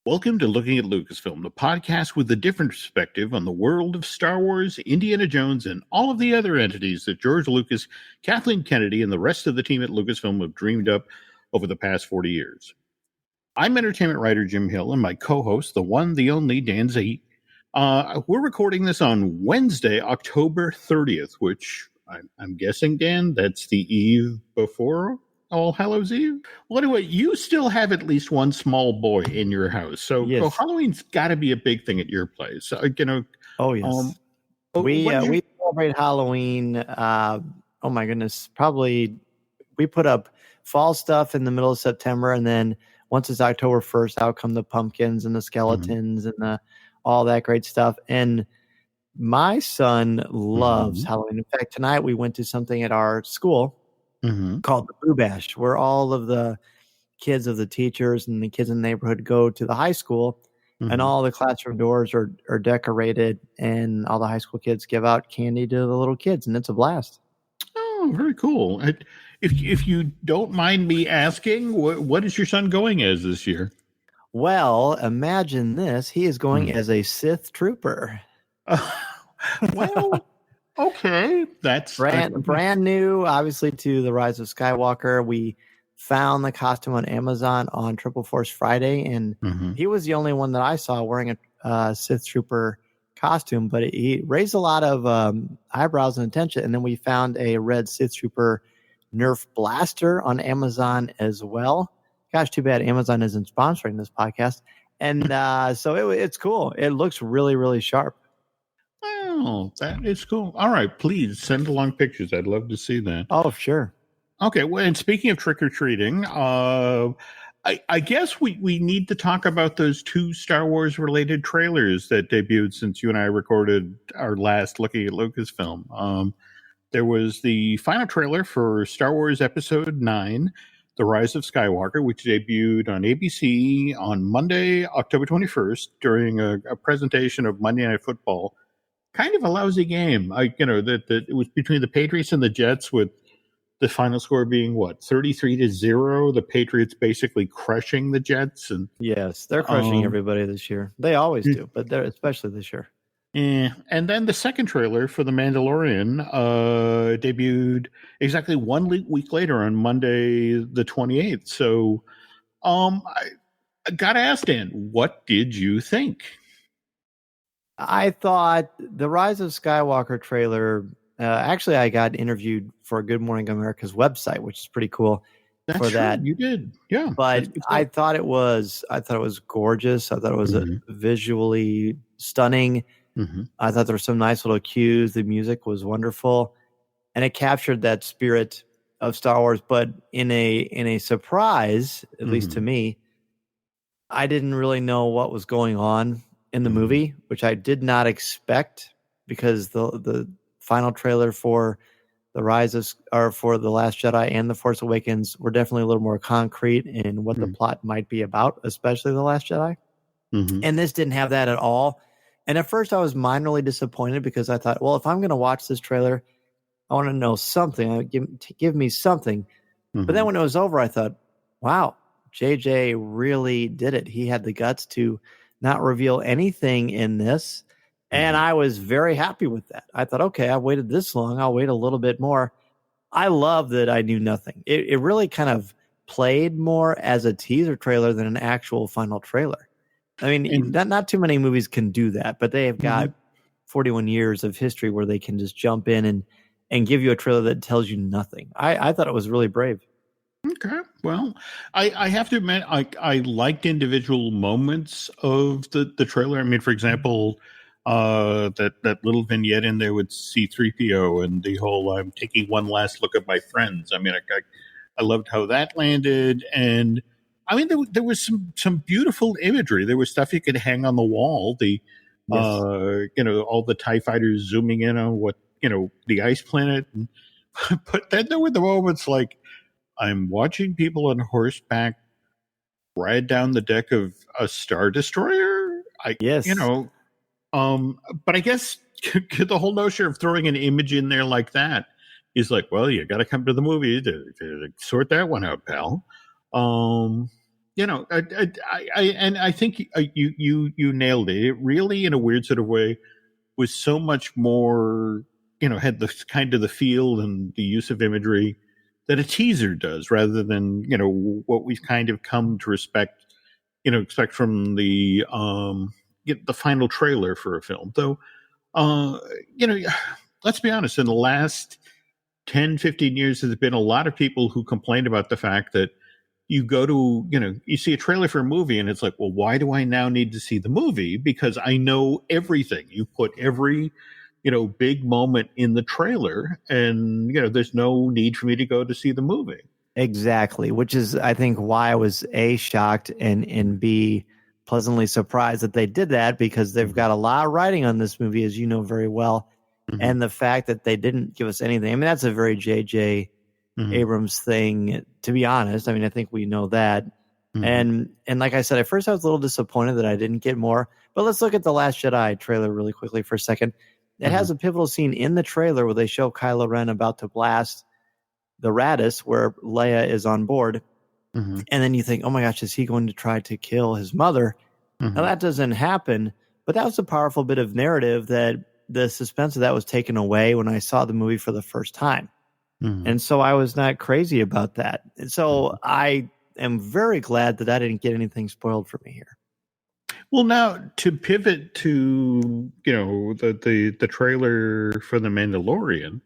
Welcome to Looking at Lucasfilm, the podcast with a different perspective on the world of Star Wars, Indiana Jones, and all of the other entities that George Lucas, Kathleen Kennedy, and the rest of the team at Lucasfilm have dreamed up over the past 40 years. I'm entertainment writer Jim Hill, and my co-host, the one, the only, Dan Zehr. We're recording this on Wednesday, October 30th, which I'm guessing, Dan, that's the eve before All Hallows Eve? Well, anyway, you still have at least one small boy in your house. So, Yes. so Halloween's got to be a big thing at your place. Oh, yes. We celebrate Halloween. Oh, my goodness. Probably we put up fall stuff in the middle of September. And then once it's October 1st, out come the pumpkins and the skeletons and all that great stuff. And my son loves Halloween. In fact, tonight we went to something at our school called the Boo Bash, where all of the kids of the teachers and the kids in the neighborhood go to the high school, and all the classroom doors are decorated, and all the high school kids give out candy to the little kids, and it's a blast. Oh, very cool. If you don't mind me asking, what is your son going as this year? Well, imagine this. He is going as a Sith trooper. Well... Okay, that's brand new, obviously, to the Rise of Skywalker. We found the costume on Amazon on Triple Force Friday, and he was the only one that I saw wearing a Sith Trooper costume, but he raised a lot of eyebrows and attention. And then we found a red Sith Trooper Nerf blaster on Amazon as well. Gosh, too bad Amazon isn't sponsoring this podcast. And so it's cool. It looks really, really sharp. Oh, that is cool. All right, please send along pictures. I'd love to see that. Oh, sure. Okay, well, and speaking of trick-or-treating, I guess we need to talk about those two Star Wars-related trailers that debuted since you and I recorded our last Looking at Lucasfilm. There was the final trailer for Star Wars Episode 9, The Rise of Skywalker, which debuted on ABC on Monday, October 21st, during a presentation of Monday Night Football. Kind of a lousy game. That it was between the Patriots and the Jets, with the final score being 33-0. The Patriots basically crushing the Jets, and yes, they're crushing everybody this year. They always do, but they're especially this year. And then the second trailer for The Mandalorian debuted exactly 1 week later on Monday the 28th. So, I gotta ask, Dan, what did you think? I thought the Rise of Skywalker trailer, actually I got interviewed for Good Morning America's website, which is pretty cool. That's for true. That. You did. Yeah. But I thought it was gorgeous. I thought it was visually stunning. I thought there were some nice little cues. The music was wonderful, and it captured that spirit of Star Wars, but in a surprise, at least to me. I didn't really know what was going on in the movie, which I did not expect, because the final trailer for The Last Jedi and The Force Awakens were definitely a little more concrete in what the plot might be about, especially The Last Jedi. And this didn't have that at all. And at first I was minorly disappointed, because I thought, well, if I'm going to watch this trailer, I want to know something. Give me something. But then when it was over, I thought, wow, JJ really did it. He had the guts to not reveal anything in this. And I was very happy with that. I thought, okay, I waited this long, I'll wait a little bit more. I love that I knew nothing. It really kind of played more as a teaser trailer than an actual final trailer. I mean, not too many movies can do that, but they have got 41 years of history where they can just jump in and give you a trailer that tells you nothing. I thought it was really brave. Okay. Well, I have to admit, I liked individual moments of the trailer. I mean, for example, that little vignette in there with C-3PO and the whole "I'm taking one last look at my friends." I mean, I loved how that landed, and I mean, there was some beautiful imagery. There was stuff you could hang on the wall. All the TIE fighters zooming in on the ice planet, but then there were the moments like, I'm watching people on horseback ride down the deck of a Star Destroyer. But I guess the whole notion of throwing an image in there like that is like, well, you got to come to the movie to sort that one out, pal. I think you nailed it. It really, in a weird sort of way, was so much more, had the kind of the feel and the use of imagery that a teaser does, rather than what we've kind of come to expect from the final trailer for a film. Though, uh, you know, let's be honest, in the last 10, 15 years, there's been a lot of people who complained about the fact that you see a trailer for a movie and it's like, well, why do I now need to see the movie? Because I know everything. You put every, big moment in the trailer, and, there's no need for me to go to see the movie. Exactly, which is, I think, why I was A, shocked, and B, pleasantly surprised that they did that, because they've got a lot of writing on this movie, as you know very well. Mm-hmm. And the fact that they didn't give us anything, I mean, that's a very J.J. Abrams thing, to be honest. I mean, I think we know that. And like I said, at first I was a little disappointed that I didn't get more. But let's look at The Last Jedi trailer really quickly for a second. It has a pivotal scene in the trailer where they show Kylo Ren about to blast the Radis, where Leia is on board. And then you think, oh my gosh, is he going to try to kill his mother? Now that doesn't happen, but that was a powerful bit of narrative that the suspense of that was taken away when I saw the movie for the first time. And so I was not crazy about that. And so I am very glad that I didn't get anything spoiled for me here. Well, now to pivot to, the trailer for The Mandalorian,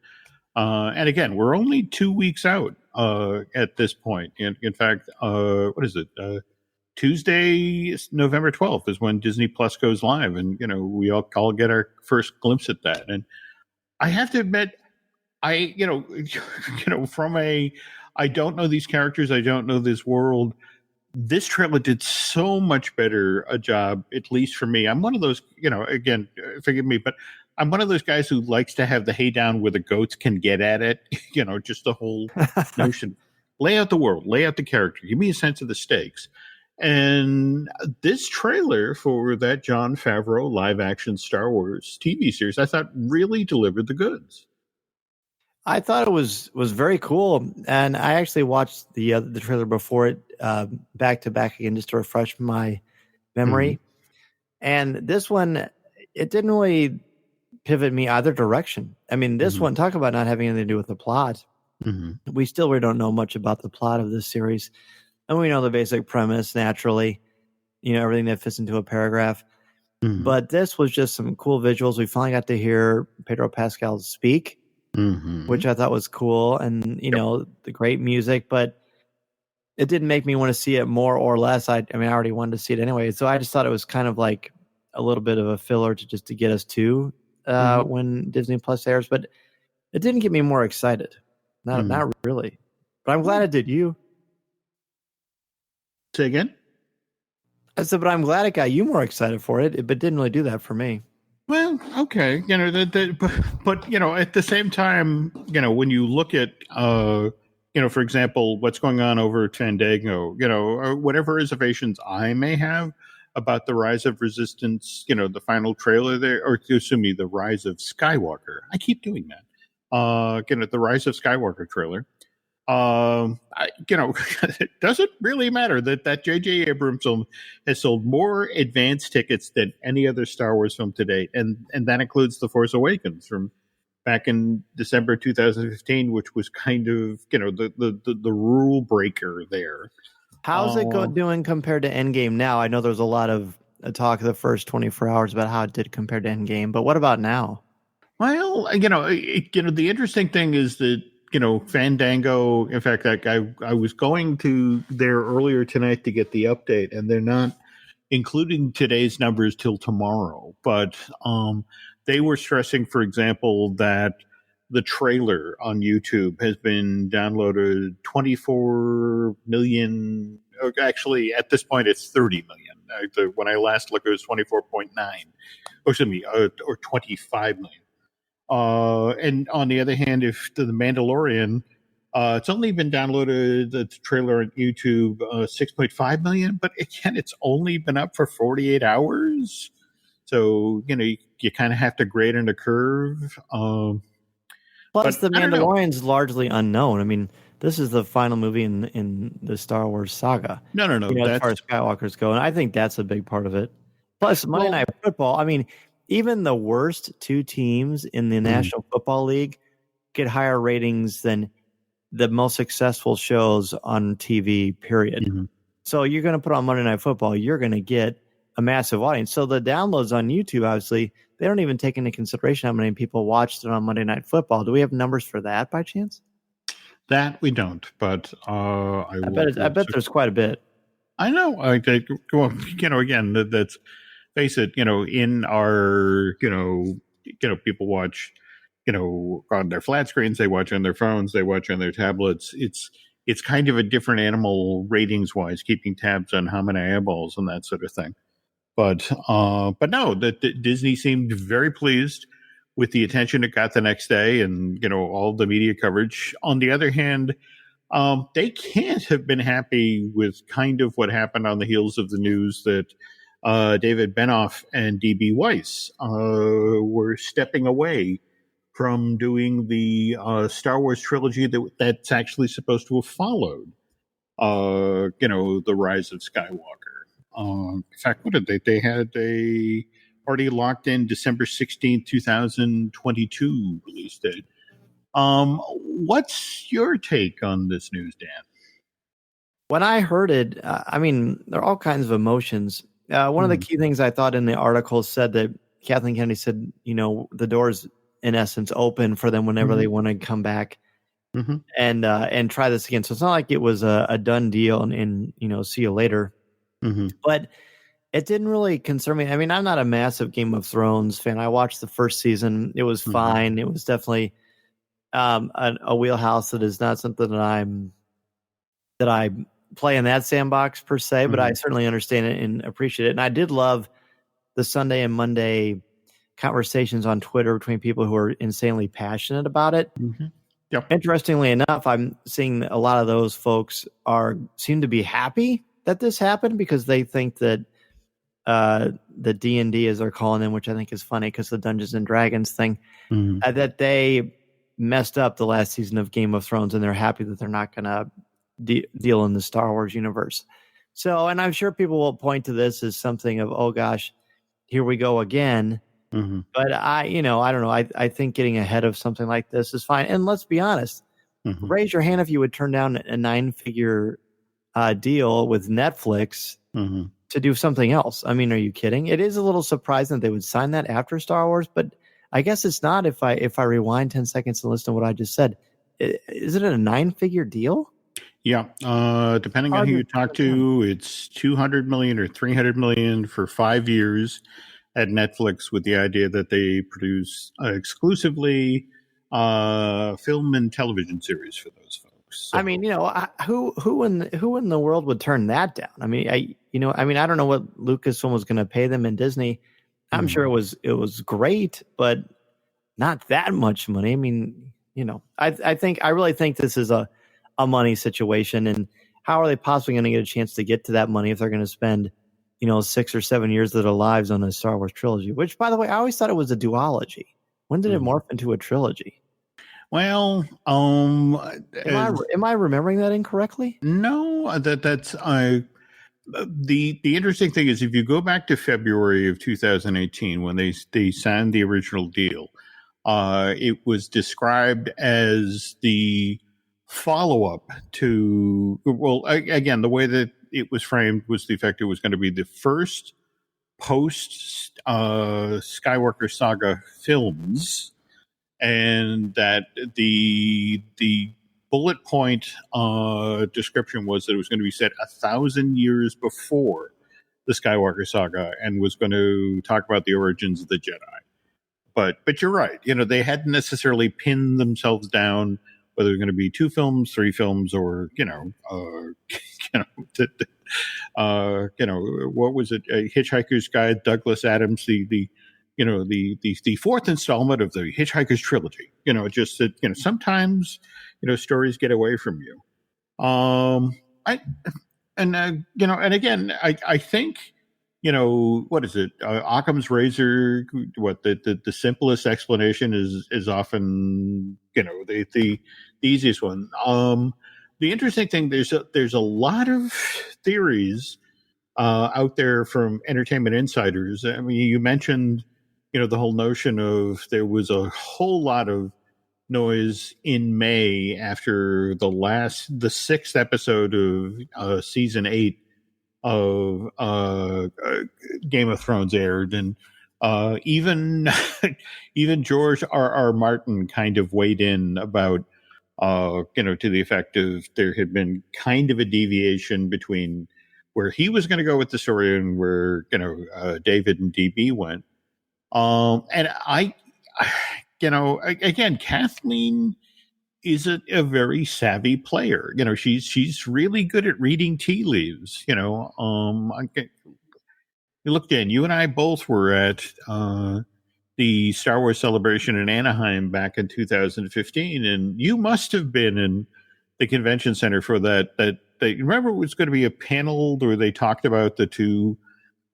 and again, we're only 2 weeks out at this point. In fact, what is it? Tuesday, November 12th is when Disney Plus goes live, and we all get our first glimpse at that. And I have to admit, I don't know these characters, I don't know this world. This trailer did so much better a job, at least for me. I'm one of those, again, forgive me, but I'm one of those guys who likes to have the hay down where the goats can get at it. Just the whole notion. Lay out the world, lay out the character, give me a sense of the stakes. And this trailer for that Jon Favreau live action Star Wars TV series, I thought really delivered the goods. I thought it was very cool, and I actually watched the trailer before it back to back again just to refresh my memory. And this one, it didn't really pivot me either direction. I mean, this one, talk about not having anything to do with the plot. We still really don't know much about the plot of this series, and we know the basic premise naturally. Everything that fits into a paragraph. But this was just some cool visuals. We finally got to hear Pedro Pascal speak. Which I thought was cool, and the great music, but it didn't make me want to see it more or less. I already wanted to see it anyway, so I just thought it was kind of like a little bit of a filler to get us to when Disney Plus airs, but it didn't get me more excited. Not really, but I'm glad it did. You say again? I said, but I'm glad it got you more excited for it, but didn't really do that for me. Well, okay, but at the same time, when you look at, for example, what's going on over at Fandango, or whatever reservations I may have about the Rise of Resistance, the final trailer there, or excuse me, the Rise of Skywalker. I keep doing that. The Rise of Skywalker trailer. It doesn't really matter that J.J. Abrams film has sold more advance tickets than any other Star Wars film to date, and that includes The Force Awakens from back in December 2015, which was kind of the rule breaker there. How's it doing compared to Endgame now? I know there's a lot of talk the first 24 hours about how it did compared to Endgame, but what about now? Well, the interesting thing is that Fandango, in fact, I was going to there earlier tonight to get the update, and they're not including today's numbers till tomorrow. But they were stressing, for example, that the trailer on YouTube has been downloaded 24 million. Actually, at this point, it's 30 million. When I last looked, it was 24.9. Or excuse me, or 25 million. And on the other hand, if The Mandalorian, it's only been downloaded, the trailer on YouTube, 6.5 million, but again, it's only been up for 48 hours. So, you kind of have to grade in a curve. Plus, The Mandalorian's largely unknown. I mean, this is the final movie in the Star Wars saga. No, As far as Skywalkers go, and I think that's a big part of it. Plus, Monday Night Football. I mean, even the worst two teams in the National Football League get higher ratings than the most successful shows on TV. Period. So you're going to put on Monday Night Football, you're going to get a massive audience. So the downloads on YouTube, obviously, they don't even take into consideration how many people watched it on Monday Night Football. Do we have numbers for that by chance? That we don't, but I bet there's quite a bit. I know. Well, again, that's face it. In our, people watch, on their flat screens, they watch on their phones, they watch on their tablets. It's kind of a different animal ratings wise, keeping tabs on how many eyeballs and that sort of thing. But no, that Disney seemed very pleased with the attention it got the next day, and all the media coverage. On the other hand, they can't have been happy with kind of what happened on the heels of the news that David Benioff and D.B. Weiss were stepping away from doing the Star Wars trilogy that's actually supposed to have followed, the Rise of Skywalker. In fact, what did they? They had a already locked in December 16th, 2022 release date. What's your take on this news, Dan? When I heard it, I mean, there are all kinds of emotions. One of the key things I thought in the article said that Kathleen Kennedy said, the door's in essence open for them whenever they want to come back and try this again. So it's not like it was a done deal and see you later. But it didn't really concern me. I mean, I'm not a massive Game of Thrones fan. I watched the first season. It was fine. It was definitely a wheelhouse that is not something that I play in that sandbox per se, but I certainly understand it and appreciate it. And I did love the Sunday and Monday conversations on Twitter between people who are insanely passionate about it. Yep. Interestingly enough, I'm seeing a lot of those folks seem to be happy that this happened because they think that the D&D, as they're calling them, which I think is funny because the Dungeons and Dragons thing, that they messed up the last season of Game of Thrones, and they're happy that they're not going to deal in the Star Wars universe. So, and I'm sure people will point to this as something of, oh gosh, here we go again. But I don't know. I think getting ahead of something like this is fine. And let's be honest, raise your hand if you would turn down a 9-figure deal with Netflix to do something else. I mean, are you kidding? It is a little surprising that they would sign that after Star Wars, but I guess it's not if I rewind 10 seconds and listen to what I just said. Is it a 9-figure deal? Yeah. Depending on who you talk to, it's 200 million or 300 million for 5 years at Netflix, with the idea that they produce exclusively film and television series for those folks. So, I mean, who in the world would turn that down? I mean, I don't know what Lucasfilm was going to pay them in Disney. I'm sure it was great, but not that much money. I mean, I really think this is a money situation, and how are they possibly going to get a chance to get to that money if they're going to spend 6 or 7 years of their lives on a Star Wars trilogy, which, by the way, I always thought it was a duology. When did it morph into a trilogy? Well, am I remembering that incorrectly? No, that's the interesting thing is, if you go back to February of 2018 when they signed the original deal, it was described as the follow-up to, again, the way that it was framed was the fact it was going to be the first post Skywalker saga films, and that the bullet point description was that it was going to be set 1,000 years before the Skywalker saga and was going to talk about the origins of the Jedi. But you're right. They hadn't necessarily pinned themselves down whether they're going to be 2 films, 3 films, or what was it? Hitchhiker's Guide, Douglas Adams, the fourth installment of the Hitchhiker's trilogy. Just that sometimes stories get away from you. And again, I think what is it? Occam's razor. What the simplest explanation is often the easiest one. the interesting thing, there's a lot of theories out there from entertainment insiders. I mean, you mentioned, the whole notion of there was a whole lot of noise in May after the sixth episode of season 8 of Game of Thrones aired, and even even George R. Martin kind of weighed in about to the effect of there had been kind of a deviation between where he was going to go with the story and where David and DB went. And again, Kathleen is a very savvy player. She's really good at reading tea leaves. Look, Dan, you and I both were at the Star Wars celebration in Anaheim back in 2015, and you must have been in the convention center for that. Remember, it was going to be a panel where they talked about the two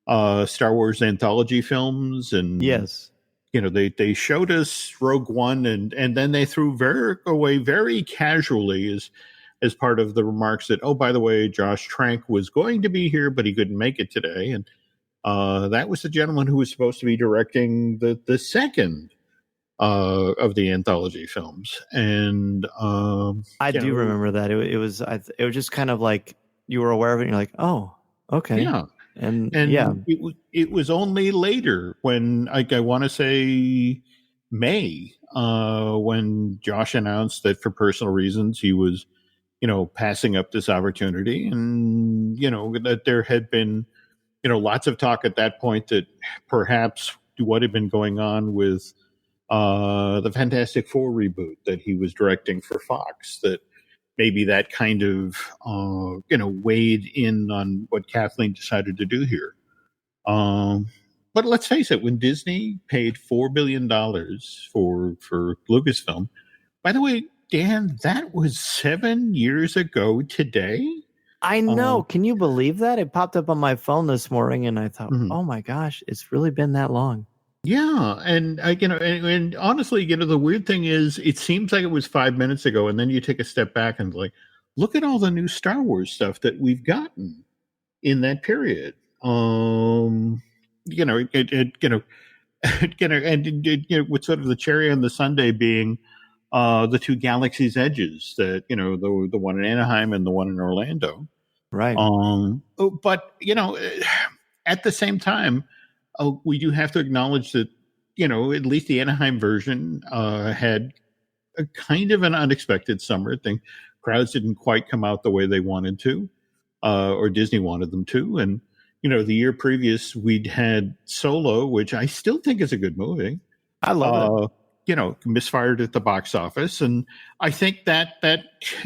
Star Wars anthology films, and yes, they showed us Rogue One, and then they threw away very casually as part of the remarks that, oh, by the way, Josh Trank was going to be here, but he couldn't make it today, and that was the gentleman who was supposed to be directing the second of the anthology films. And I do remember that. It was just kind of like you were aware of it and you're like, oh, okay. Yeah. And yeah, it was only later when I want to say May when Josh announced that for personal reasons he was passing up this opportunity, and that there had been lots of talk at that point that perhaps what had been going on with the Fantastic Four reboot that he was directing for Fox, that maybe that kind of weighed in on what Kathleen decided to do here. But let's face it, when Disney paid $4 billion for Lucasfilm, by the way, Dan, that was 7 years ago today. I know. Can you believe that? It popped up on my phone this morning, and I thought, oh my gosh, it's really been that long. Yeah, and and honestly, the weird thing is, it seems like it was 5 minutes ago, and then you take a step back and look at all the new Star Wars stuff that we've gotten in that period. And with sort of the cherry on the sundae being the two Galaxy's Edges, that the one in Anaheim and the one in Orlando, right? But at the same time, we do have to acknowledge that at least the Anaheim version had a kind of an unexpected summer thing. Crowds didn't quite come out the way they wanted to, or Disney wanted them to, and the year previous we'd had Solo, which I still think is a good movie. I love it. Misfired at the box office, and I think that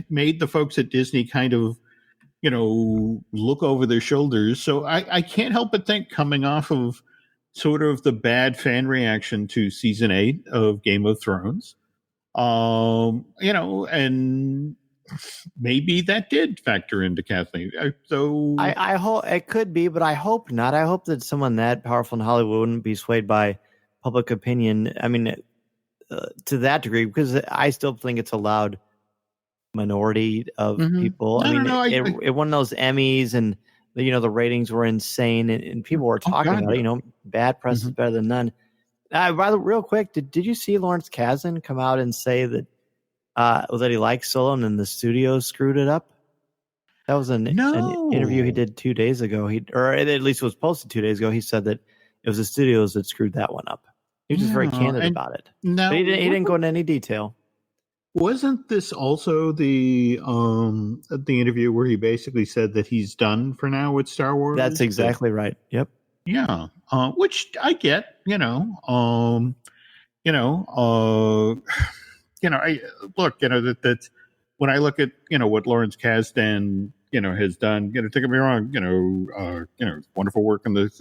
made the folks at Disney kind of look over their shoulders. So I can't help but think, coming off of sort of the bad fan reaction to season 8 of Game of Thrones, and maybe that did factor into Kathleen. So I hope it could be, but I hope not. I hope that someone that powerful in Hollywood wouldn't be swayed by public opinion. I mean, to that degree, because I still think it's a loud minority of people. It won those Emmys, and the ratings were insane, and people were talking about it. Bad press is better than none. Real quick, did you see Lawrence Kasdan come out and say that he likes Solo and then the studio screwed it up? That was an interview he did 2 days ago. Or at least it was posted 2 days ago. He said that it was the studios that screwed that one up. He was just very candid about it. No, but he didn't go into any detail. Wasn't this also the interview where he basically said that he's done for now with Star Wars? That's exactly right. Yep. Yeah. Which I get. I look. That when I look at what Lawrence Kasdan has done. Don't get me wrong. Wonderful work on this.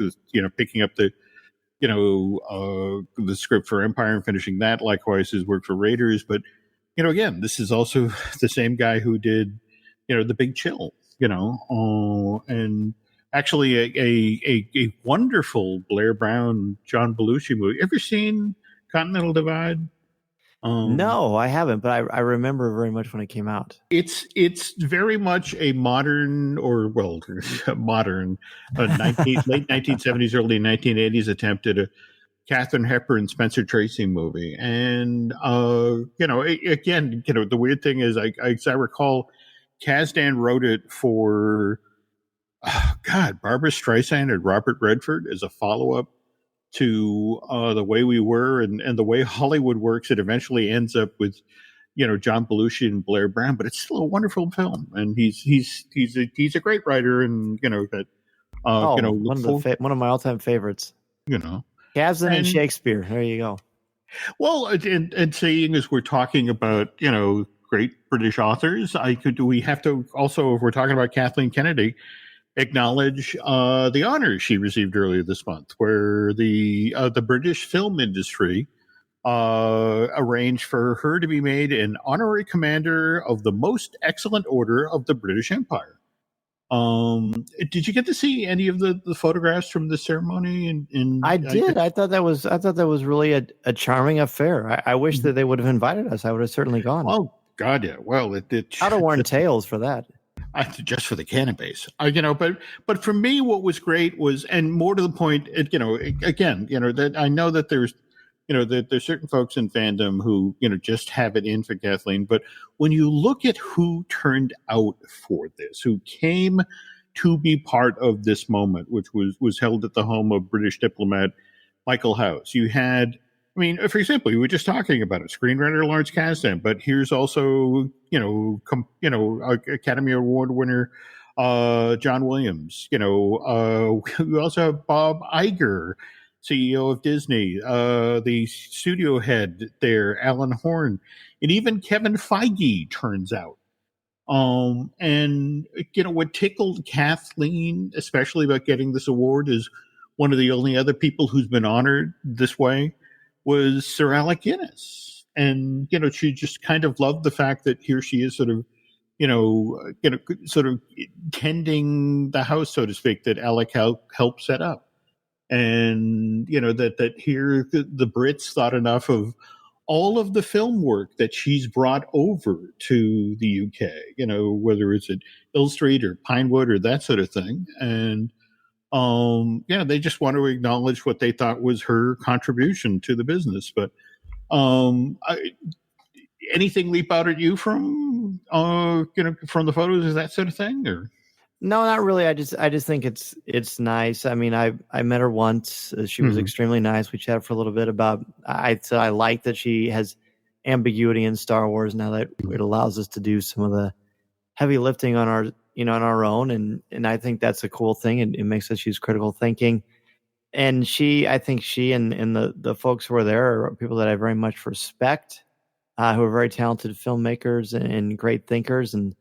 Picking up the the script for Empire and finishing that. Likewise, his work for Raiders. But again, this is also the same guy who did The Big Chill. And actually a wonderful Blair Brown, John Belushi movie. Ever seen Continental Divide? No, I haven't, but I remember very much when it came out. It's very much a modern, or well, modern, late 1970s, early 1980s attempt at a Katharine Hepburn, Spencer Tracy movie. And again, the weird thing is, as I recall, Kasdan wrote it for Barbara Streisand and Robert Redford as a follow-up to The Way We Were, and the way Hollywood works. It eventually ends up with John Belushi and Blair Brown, but it's still a wonderful film, and he's a great writer, and one of my all-time favorites. Kasdan and Shakespeare. There you go. Well, and seeing as we're talking about great British authors, we have to also, if we're talking about Kathleen Kennedy, acknowledge the honors she received earlier this month, where the British film industry arranged for her to be made an honorary commander of the Most Excellent Order of the British Empire. Did you get to see any of the photographs from the ceremony? I did. I thought that was really a charming affair. I wish that they would have invited us. I would have certainly gone. Oh God, yeah. Well, it I'd have worn tails for that. Just for the cannon base, but for me, what was great was, and more to the point, that I know that there's certain folks in fandom who, just have it in for Kathleen. But when you look at who turned out for this, who came to be part of this moment, which was held at the home of British diplomat Michael House, you had, for example, you were just talking about it, screenwriter Lawrence Kasdan, but here's also, Academy Award winner John Williams. We also have Bob Iger, CEO of Disney, the studio head there, Alan Horn, and even Kevin Feige turns out. And what tickled Kathleen, especially about getting this award, is one of the only other people who's been honored this way was Sir Alec Guinness. And, she just kind of loved the fact that here she is sort of tending the house, so to speak, that Alec helped set up. And, that here the Brits thought enough of all of the film work that she's brought over to the UK, whether it's at Hill Street or Pinewood or that sort of thing. And, they just want to acknowledge what they thought was her contribution to the business. But anything leap out at you from the photos, is that sort of thing, or? No, not really. I just think it's nice. I met her once. She was extremely nice. We chatted for a little bit about. I like that she has ambiguity in Star Wars now that it allows us to do some of the heavy lifting on our on our own, and I think that's a cool thing. It makes us use critical thinking. And I think she and the folks who are there are people that I very much respect, who are very talented filmmakers and great thinkers. And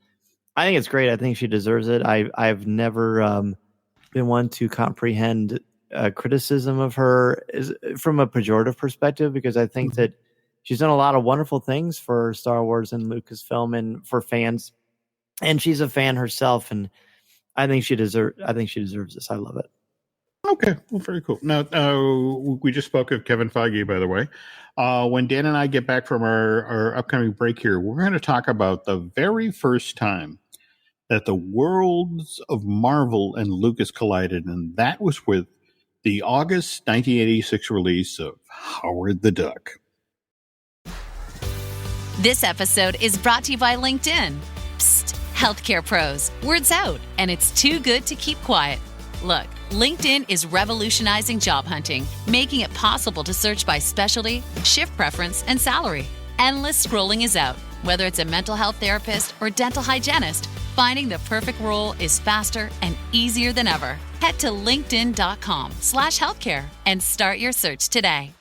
I think it's great. I think she deserves it. I've never been one to comprehend criticism of her from a pejorative perspective, because I think that she's done a lot of wonderful things for Star Wars and Lucasfilm and for fans. And she's a fan herself, and I think she deserves this. I love it. Okay, well, very cool. Now, we just spoke of Kevin Feige, by the way. When Dan and I get back from our upcoming break here, we're going to talk about the very first time that the worlds of Marvel and Lucas collided, and that was with the August 1986 release of Howard the Duck. This episode is brought to you by LinkedIn. Psst, healthcare pros, word's out, and it's too good to keep quiet. Look, LinkedIn is revolutionizing job hunting, making it possible to search by specialty, shift preference, and salary. Endless scrolling is out. Whether it's a mental health therapist or dental hygienist, finding the perfect role is faster and easier than ever. Head to linkedin.com/healthcare and start your search today.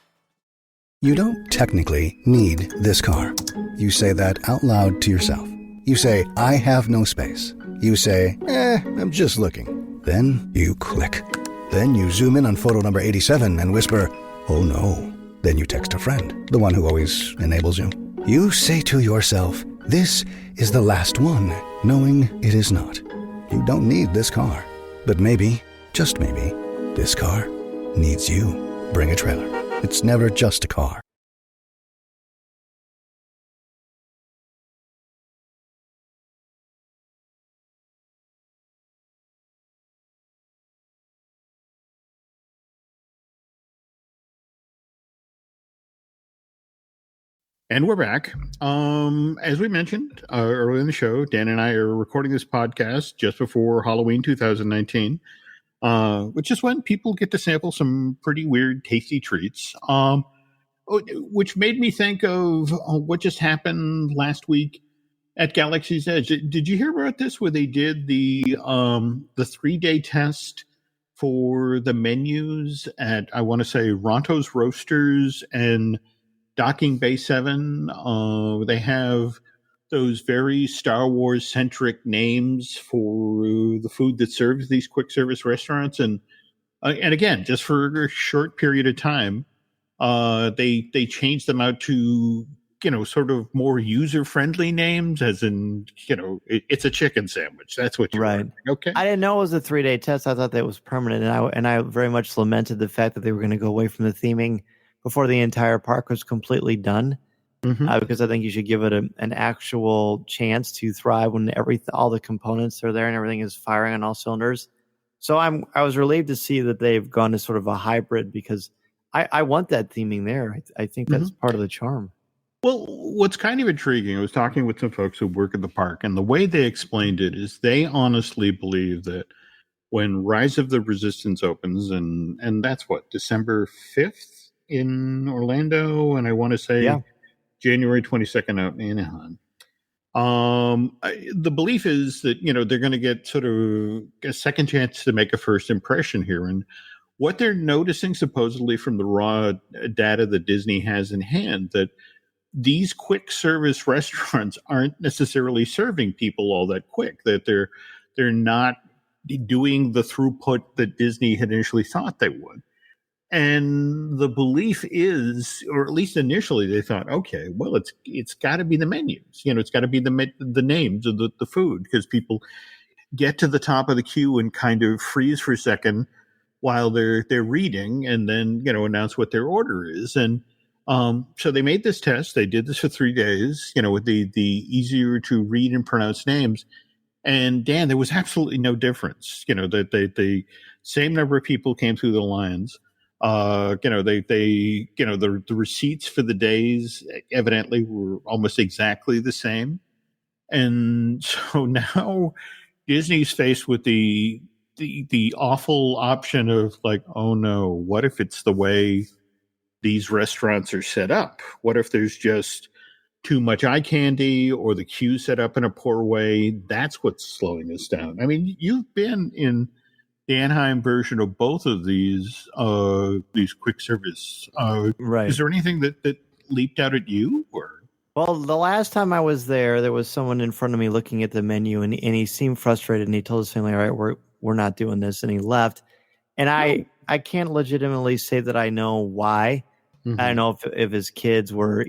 You don't technically need this car. You say that out loud to yourself. You say, I have no space. You say, I'm just looking. Then you click. Then you zoom in on photo number 87 and whisper, oh no. Then you text a friend, the one who always enables you. You say to yourself, this is the last one, knowing it is not. You don't need this car. But maybe, just maybe, this car needs you. Bring a trailer. It's never just a car. And we're back. As we mentioned earlier in the show, Dan and I are recording this podcast just before Halloween 2019, which is when people get to sample some pretty weird, tasty treats. Which made me think of what just happened last week at Galaxy's Edge. Did you hear about this? Where they did the 3-day test for the menus at, I want to say, Ronto's Roasters and Docking Bay 7. They have those very Star Wars centric names for the food that serves these quick service restaurants, and again, just for a short period of time, they changed them out to sort of more user friendly names, as in it's a chicken sandwich. That's what you're right. Okay, I didn't know it was a 3-day test. I thought that was permanent, and I very much lamented the fact that they were going to go away from the theming before the entire park was completely done, because I think you should give it an actual chance to thrive when all the components are there and everything is firing on all cylinders. So I was relieved to see that they've gone to sort of a hybrid, because I want that theming there. I think that's part of the charm. Well, what's kind of intriguing, I was talking with some folks who work at the park, and the way they explained it is they honestly believe that when Rise of the Resistance opens, and that's what, December 5th in Orlando, and I want to say January 22nd out in Anaheim. The belief is that, they're going to get sort of a second chance to make a first impression here. And what they're noticing supposedly from the raw data that Disney has in hand, that these quick service restaurants aren't necessarily serving people all that quick, that they're not doing the throughput that Disney had initially thought they would. And the belief is, or at least initially they thought, okay, well, it's got to be the menus. It's got to be the names of the food, because people get to the top of the queue and kind of freeze for a second while they're reading, and then announce what their order is. And so they made this test. They did this for 3 days, with the easier to read and pronounce names. And Dan, there was absolutely no difference. That the same number of people came through the lines. The receipts for the days evidently were almost exactly the same. And so now Disney's faced with the awful option of like, oh no, what if it's the way these restaurants are set up? What if there's just too much eye candy, or the queue set up in a poor way? That's what's slowing us down. I mean, you've been in the Anaheim version of both of these quick service. Right. Is there anything that leaped out at you? Or? Well, the last time I was there was someone in front of me looking at the menu, and he seemed frustrated, and he told his family, all right, we're not doing this, and he left. And I can't legitimately say that I know why. I don't know if his kids were,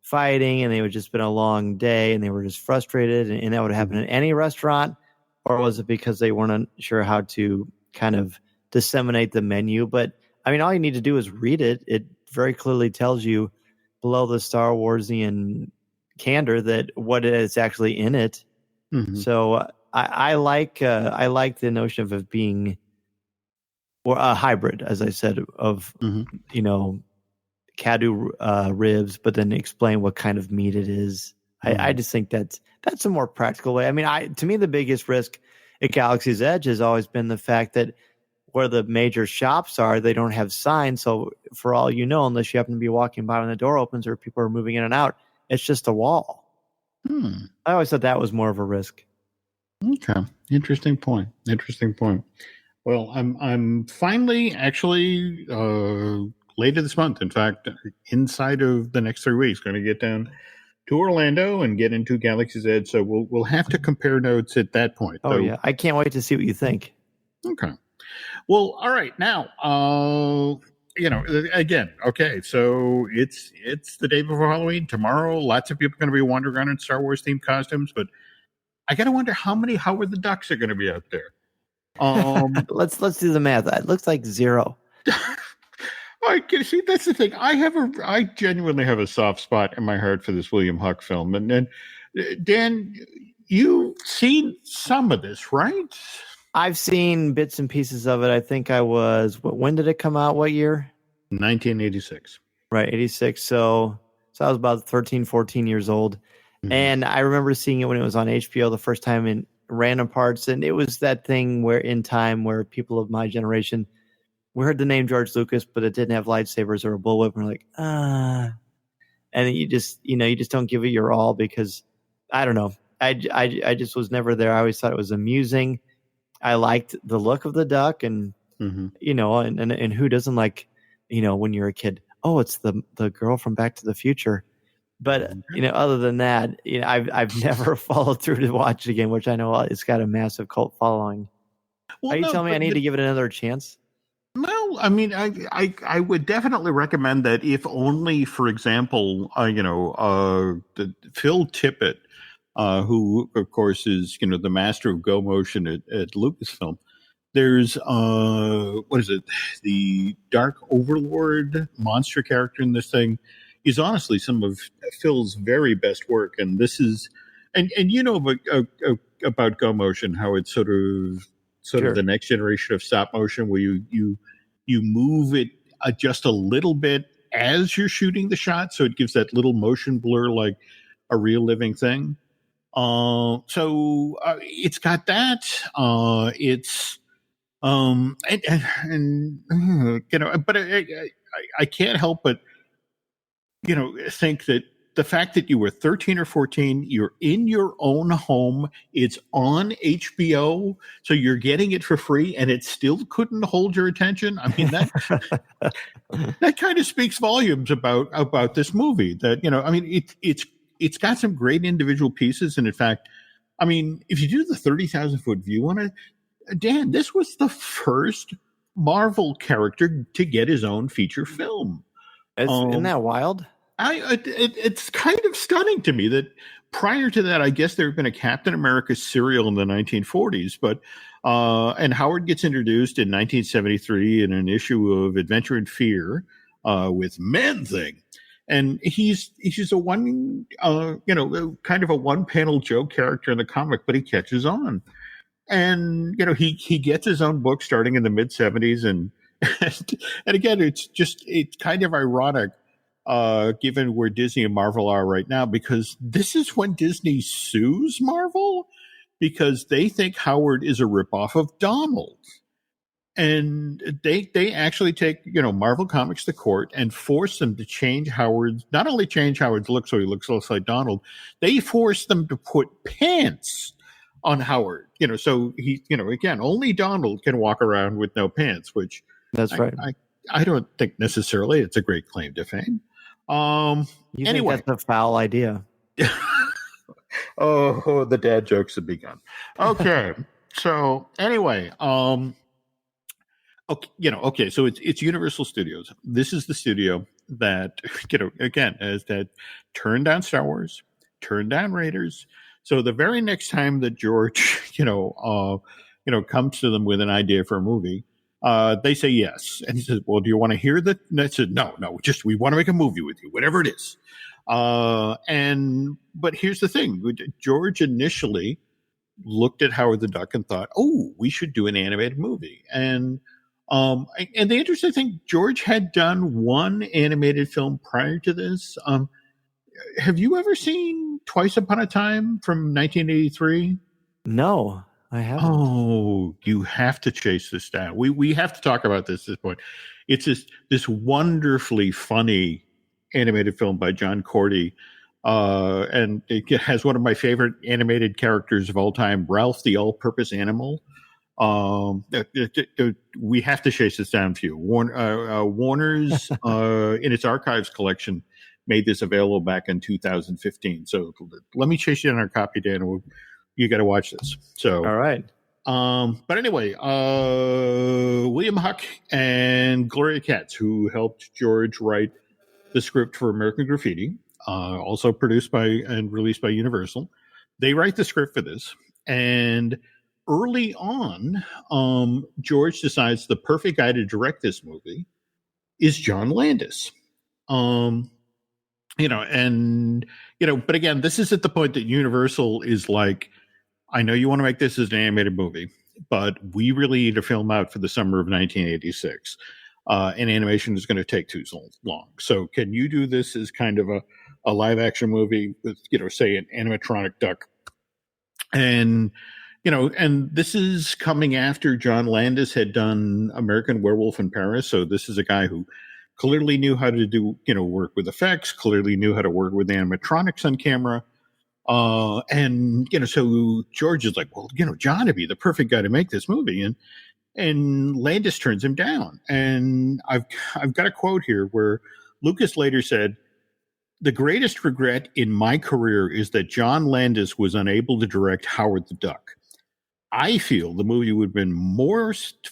fighting, and they would just been a long day and they were just frustrated, and that would happen in any restaurant. Or was it because they weren't sure how to kind of disseminate the menu? But I mean, all you need to do is read it. It very clearly tells you below the Star Warsian candor that what is actually in it. So I like the notion of it being a hybrid, as I said, of Cadu ribs, but then explain what kind of meat it is. I just think that's a more practical way. I mean, to me, the biggest risk at Galaxy's Edge has always been the fact that where the major shops are, they don't have signs. So for all you know, unless you happen to be walking by when the door opens or people are moving in and out, it's just a wall. I always thought that was more of a risk. Okay. Interesting point. Well, I'm finally actually later this month, in fact, inside of the next 3 weeks, going to get down to Orlando and get into Galaxy's Edge. So we'll have to compare notes at that point. Oh, yeah. I can't wait to see what you think. Okay. Well, all right. Now, again, okay. So it's the day before Halloween. Tomorrow, lots of people are going to be wandering around in Star Wars themed costumes, but I got to wonder how are the ducks are going to be out there. Let's do the math. It looks like 0. I can see, that's the thing. I genuinely have a soft spot in my heart for this William Huck film. And then, Dan, you've seen some of this, right? I've seen bits and pieces of it. I think I was, when did it come out? What year? 1986. Right, 86. So So I was about 13, 14 years old. And I remember seeing it when it was on HBO the first time in random parts. And it was that thing where people of my generation, we heard the name George Lucas, but it didn't have lightsabers or a bullwhip. And we're like, and you just don't give it your all because I don't know. I just was never there. I always thought it was amusing. I liked the look of the duck and, and who doesn't like, when you're a kid, oh, it's the girl from Back to the Future. But, other than that, I've never followed through to watch it again, which I know it's got a massive cult following. Well, Are you telling me I need to give it another chance? No, I mean, I would definitely recommend that if only, for example, the Phil Tippett, who, of course, is, the master of Go Motion at Lucasfilm. There's, what is it? The Dark Overlord monster character in this thing is honestly some of Phil's very best work. And this is, and about Go Motion, how it's sort of the next generation of stop motion where you move it just a little bit as you're shooting the shot. So it gives that little motion blur like a real living thing. So it's got that. But I can't help but, think that the fact that you were 13 or 14, you're in your own home, it's on HBO, so you're getting it for free, and it still couldn't hold your attention. I mean, that kind of speaks volumes about this movie. That it's got some great individual pieces, and in fact, I mean, if you do the 30,000-foot view on it, Dan, this was the first Marvel character to get his own feature film. Isn't that wild? It's kind of stunning to me that prior to that, I guess there had been a Captain America serial in the 1940s, but and Howard gets introduced in 1973 in an issue of Adventure in Fear with Man-Thing. And he's a kind of a one-panel joke character in the comic, but he catches on. And, he gets his own book starting in the mid-70s. And again, it's kind of ironic, given where Disney and Marvel are right now, because this is when Disney sues Marvel because they think Howard is a ripoff of Donald. And they actually take, Marvel Comics to court and force them to not only change Howard's look so he looks less like Donald, they force them to put pants on Howard. So he, again, only Donald can walk around with no pants, which that's right. I don't think necessarily it's a great claim to fame. Anyway, think that's a foul idea. Oh, the dad jokes have begun. Okay. So anyway, okay. So it's Universal Studios. This is the studio that, again, as that turned down Star Wars, turned down Raiders. So the very next time that George, comes to them with an idea for a movie, they say yes. And he says, well, do you want to hear that? And I said, no, we want to make a movie with you, whatever it is. But here's the thing. George initially looked at Howard the Duck and thought, oh, we should do an animated movie. And the interesting thing, George had done one animated film prior to this. Have you ever seen Twice Upon a Time from 1983? No, I haven't. Oh, you have to chase this down. We have to talk about this at this point. It's this wonderfully funny animated film by John Cordy. And it has one of my favorite animated characters of all time, Ralph the All-Purpose Animal. We have to chase this down for you. Warner's, in its archives collection, made this available back in 2015. So let me chase you down our copy, Dan. You got to watch this. So, all right. But anyway, William Huck and Gloria Katz, who helped George write the script for American Graffiti, also produced by and released by Universal, they write the script for this. And early on, George decides the perfect guy to direct this movie is John Landis. But again, this is at the point that Universal is like, I know you want to make this as an animated movie, but we really need to film out for the summer of 1986. And animation is going to take too long. So can you do this as kind of a live action movie with, say an animatronic duck. And, and this is coming after John Landis had done American Werewolf in Paris. So this is a guy who clearly knew how to do, work with effects, clearly knew how to work with animatronics on camera. And, so George is like, well, John would be the perfect guy to make this movie. And Landis turns him down. And I've got a quote here where Lucas later said, "The greatest regret in my career is that John Landis was unable to direct Howard the Duck. I feel the movie would have been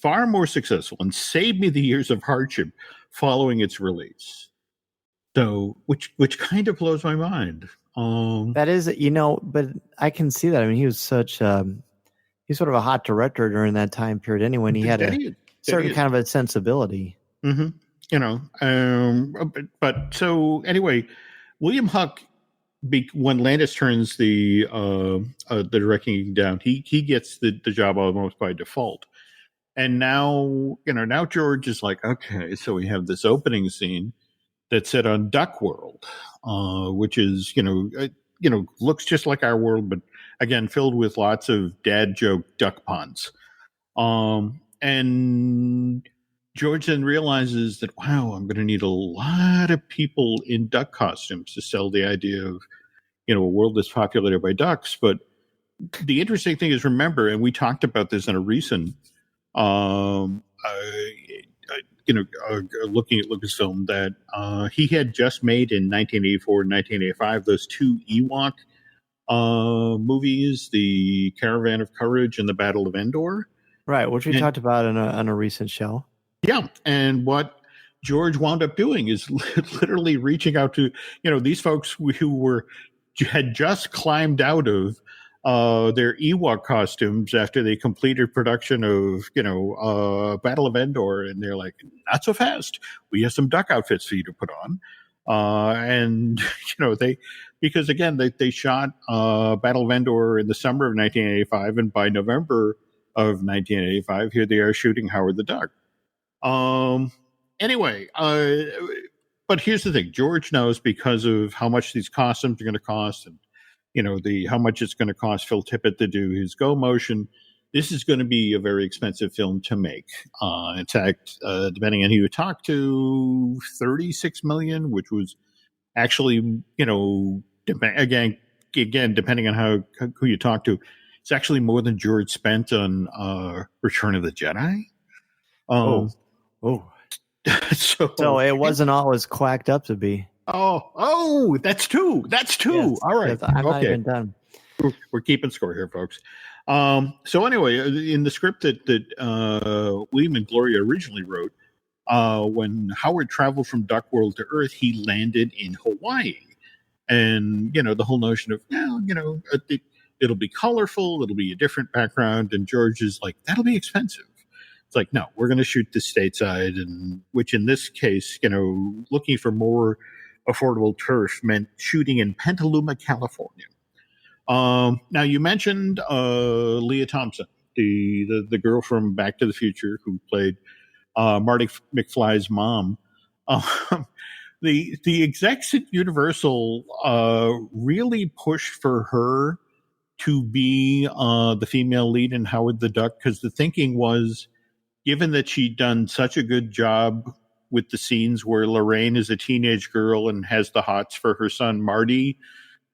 far more successful and saved me the years of hardship following its release." So, which kind of blows my mind. That is, but I can see that. I mean, he was he's sort of a hot director during that time period anyway, and he had a certain kind of a sensibility. Mm-hmm. But so anyway, William Huck, when Landis turns the directing down, he gets the job almost by default. And now, now George is like, okay, so we have this opening scene that's set on Duck World, which is, looks just like our world, but again, filled with lots of dad joke duck puns. And George then realizes that, wow, I'm going to need a lot of people in duck costumes to sell the idea of, a world that's populated by ducks. But the interesting thing is, remember, and we talked about this in a recent, looking at Lucasfilm, that he had just made in 1984 and 1985 those two Ewok movies, The Caravan of Courage and The Battle of Endor. Right, which we talked about on a recent show. Yeah, and what George wound up doing is literally reaching out to, these folks who had just climbed out of their Ewok costumes after they completed production of, Battle of Endor, and they're like, not so fast. We have some duck outfits for you to put on. And, because again, they shot Battle of Endor in the summer of 1985, and by November of 1985, here they are shooting Howard the Duck. Anyway, but here's the thing. George knows, because of how much these costumes are going to cost, and how much it's going to cost Phil Tippett to do his go motion, this is going to be a very expensive film to make. In fact, depending on who you talk to, $36 million, which was actually, again, depending on who you talk to, it's actually more than George spent on Return of the Jedi. So it wasn't all as quacked up to be. Oh, that's two. That's two. Yes, all right. I'm not even done. We're keeping score here, folks. So anyway, in the script that William and Gloria originally wrote, when Howard traveled from Duck World to Earth, he landed in Hawaii. And, the whole notion of, it'll be colorful, it'll be a different background. And George is like, that'll be expensive. It's like, no, we're going to shoot this stateside, and which in this case, looking for more affordable turf meant shooting in Petaluma, California. Now, you mentioned Leah Thompson, the girl from Back to the Future who played Marty McFly's mom. The execs at Universal really pushed for her to be the female lead in Howard the Duck, because the thinking was, given that she'd done such a good job with the scenes where Lorraine is a teenage girl and has the hots for her son Marty,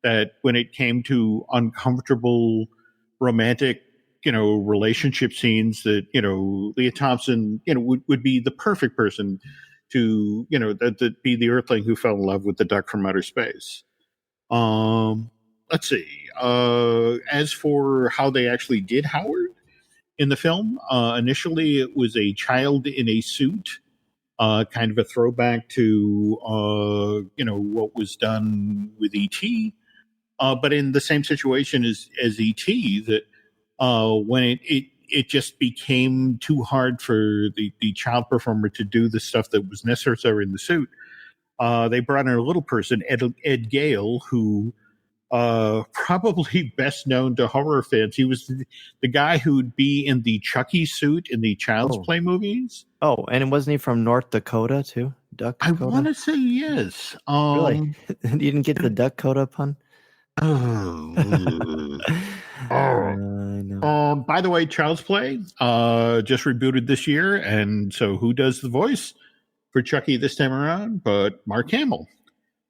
that when it came to uncomfortable romantic, relationship scenes, that, Leah Thompson, would be the perfect person to, that be the Earthling who fell in love with the duck from outer space. Let's see. As for how they actually did Howard in the film, initially it was a child in a suit, kind of a throwback to, what was done with E.T., but in the same situation as E.T., that when it just became too hard for the child performer to do the stuff that was necessary in the suit, they brought in a little person, Ed Gale, who probably best known to horror fans. He was the guy who'd be in the Chucky suit in the Child's Play movies. Oh, and wasn't he from North Dakota too? duck I coda? want to say yes. Really? You didn't get the duck coda pun? Oh. I know. By the way, Child's Play just rebooted this year, and so who does the voice for Chucky this time around? But Mark Hamill.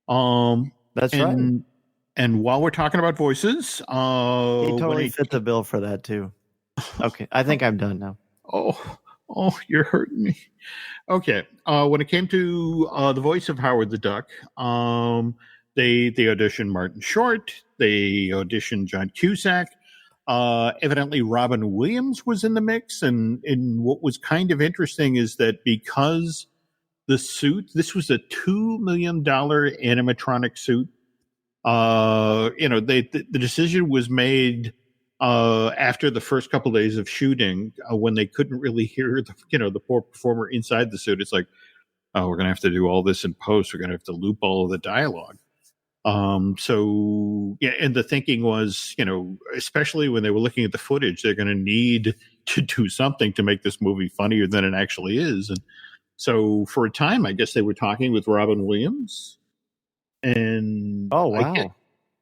That's right. And while we're talking about voices, He totally fit the bill for that too. Okay, I think I'm done now. Oh, you're hurting me. Okay, when it came to the voice of Howard the Duck, they auditioned Martin Short, they auditioned John Cusack. Evidently, Robin Williams was in the mix, and what was kind of interesting is that because the suit, this was a $2 million animatronic suit. The decision was made after the first couple of days of shooting, when they couldn't really hear the poor performer inside the suit. It's like, oh, we're gonna have to do all this in post. We're gonna have to loop all of the dialogue. So yeah, and the thinking was, especially when they were looking at the footage, they're going to need to do something to make this movie funnier than it actually is. And so for a time, I guess they were talking with Robin Williams. And oh wow,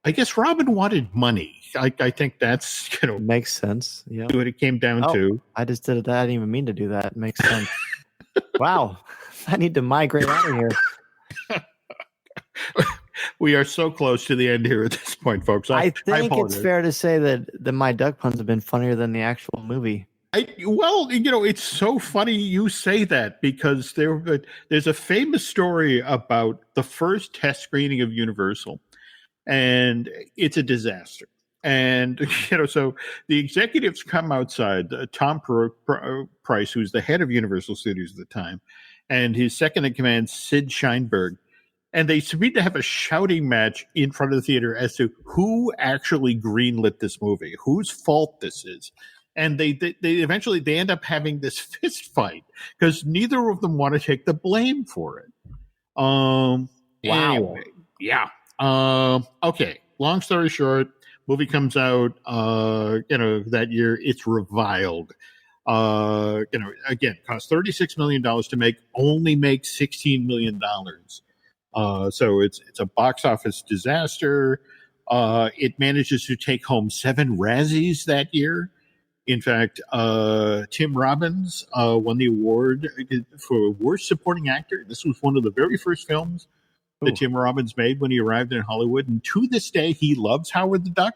I guess Robin wanted money. I think that's makes sense. Yeah, what it came down to. I just did that. I didn't even mean to do that. It makes sense. Wow, I need to migrate out of here. We are so close to the end here at this point, folks. I think it's fair to say that my duck puns have been funnier than the actual movie. It's so funny you say that, because there's a famous story about the first test screening of Universal, and it's a disaster. And, so the executives come outside, Tom Price, who's the head of Universal Studios at the time, and his second in command, Sid Sheinberg. And they seem to have a shouting match in front of the theater as to who actually greenlit this movie, whose fault this is. And they eventually end up having this fist fight because neither of them want to take the blame for it. Wow. Anyway, yeah. Okay. Long story short, movie comes out, that year. It's reviled. Again, cost $36 million to make, only make $16 million. So it's a box office disaster. It manages to take home 7 Razzies that year. In fact, Tim Robbins won the award for Worst Supporting Actor. This was one of the very first films that Tim Robbins made when he arrived in Hollywood. And to this day, he loves Howard the Duck.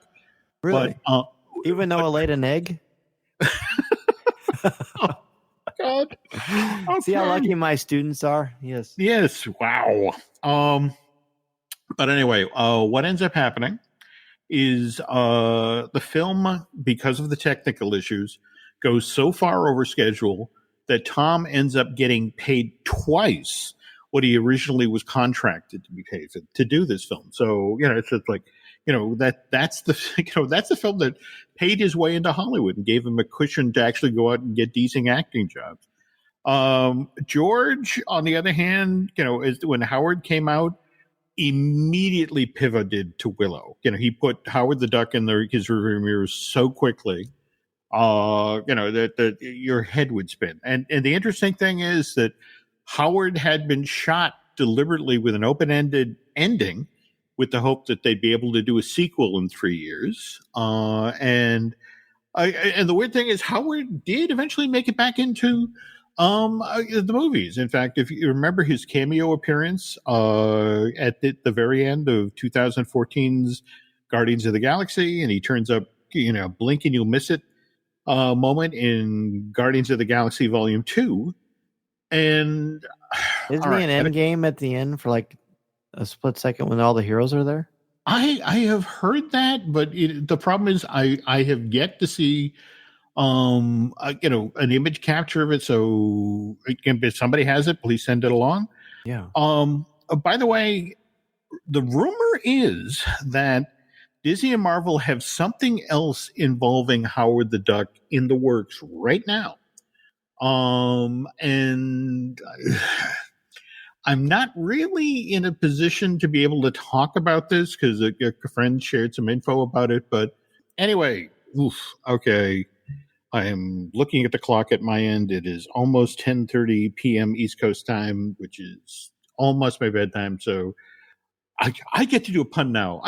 Really? But, even though it laid an egg? Oh, God. Okay. See how lucky my students are? Yes. Yes. Wow. But anyway, what ends up happening is the film, because of the technical issues, goes so far over schedule that Tom ends up getting paid twice what he originally was contracted to be paid to do this film. So, it's just like, that's the film that paid his way into Hollywood and gave him a cushion to actually go out and get decent acting jobs. George, on the other hand, when Howard came out, immediately pivoted to Willow. He put Howard the Duck in his rearview mirror so quickly, that your head would spin. And the interesting thing is that Howard had been shot deliberately with an open-ended ending, with the hope that they'd be able to do a sequel in 3 years. And the weird thing is, Howard did eventually make it back into the movies. In fact, if you remember his cameo appearance at the very end of 2014's Guardians of the Galaxy, and he turns up, blink and you'll miss it moment in Guardians of the Galaxy Volume 2. And isn't he an Endgame at the end for like a split second when all the heroes are there? I have heard that, but the problem is I have yet to see an image capture of it. So if somebody has it, please send it along. Yeah. By the way, the rumor is that Disney and Marvel have something else involving Howard the Duck in the works right now. And I'm not really in a position to be able to talk about this because a friend shared some info about it. But anyway, okay. I am looking at the clock at my end. It is almost 10:30 p.m. East Coast time, which is almost my bedtime. So I get to do a pun now.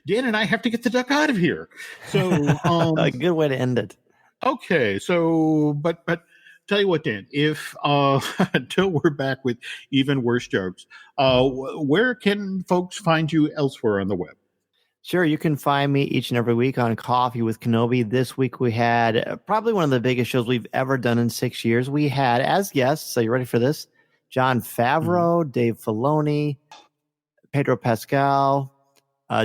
Dan and I have to get the duck out of here. So a good way to end it. Okay, so but tell you what, Dan, if until we're back with even worse jokes, where can folks find you elsewhere on the web? Sure, you can find me each and every week on Coffee with Kenobi. This week we had probably one of the biggest shows we've ever done in 6 years. We had as guests, so you ready for this? Jon Favreau, Dave Filoni, Pedro Pascal,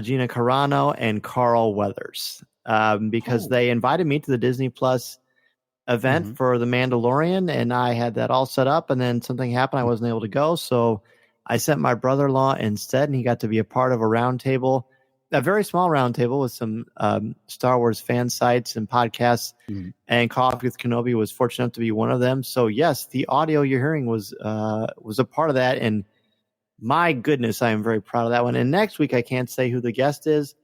Gina Carano, and Carl Weathers. Because they invited me to the Disney Plus event for The Mandalorian, and I had that all set up, and then something happened. I wasn't able to go, so I sent my brother-in-law instead, and he got to be a part of a roundtable, a very small roundtable with some Star Wars fan sites and podcasts, and Coffee with Kenobi was fortunate enough to be one of them. So yes, the audio you're hearing was a part of that, and my goodness, I am very proud of that one. And next week, I can't say who the guest is,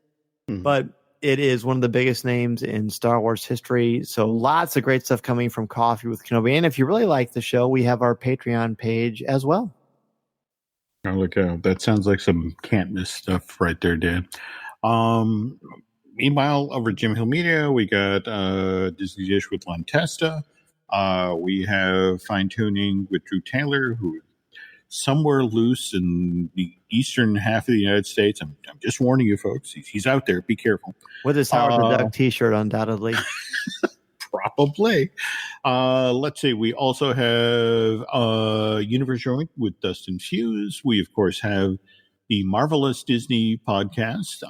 but it is one of the biggest names in Star Wars history. So lots of great stuff coming from Coffee with Kenobi. And if you really like the show, we have our Patreon page as well. Oh, look out. That sounds like some can't miss stuff right there, Dan. Meanwhile, over at Jim Hill Media, we got Disney Dish with Lon Testa. We have Fine Tuning with Drew Taylor, who is somewhere loose in the eastern half of the United States. I'm just warning you, folks. He's out there. Be careful. With his Howard the Duck t-shirt, undoubtedly. Probably. Let's see. We also have Universe Joint with Dustin Fuse. We, of course, have the Marvelous Disney podcast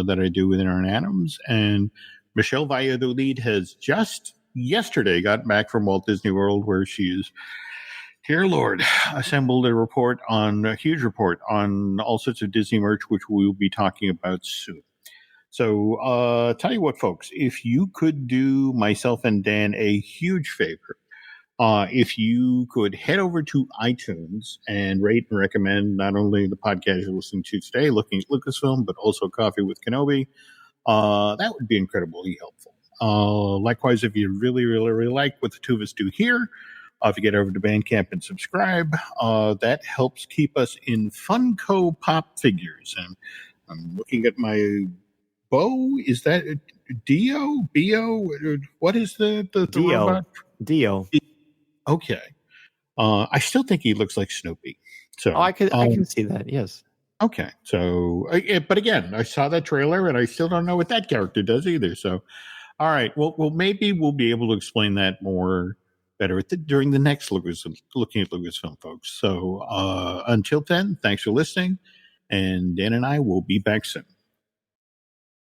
that I do with Aaron Adams. And Michelle Valladolid has just yesterday got back from Walt Disney World, where she is, dear Lord, assembled a huge report on all sorts of Disney merch, which we'll be talking about soon. So, tell you what, folks, if you could do myself and Dan a huge favor, if you could head over to iTunes and rate and recommend not only the podcast you're listening to today, Looking at Lucasfilm, but also Coffee with Kenobi, that would be incredibly helpful. Likewise, if you really, really, really like what the two of us do here, if you get over to Bandcamp and subscribe, that helps keep us in Funko Pop figures. And I'm looking at my bow. Is that Dio? Bio? What is the Dio. robot? Dio. Okay. I still think he looks like Snoopy. So I can see that. Yes. Okay. So, but again, I saw that trailer and I still don't know what that character does either. So, all right. Well, maybe we'll be able to explain that more better during the next Looking at Lucasfilm, folks. So until then, thanks for listening, and Dan and I will be back soon.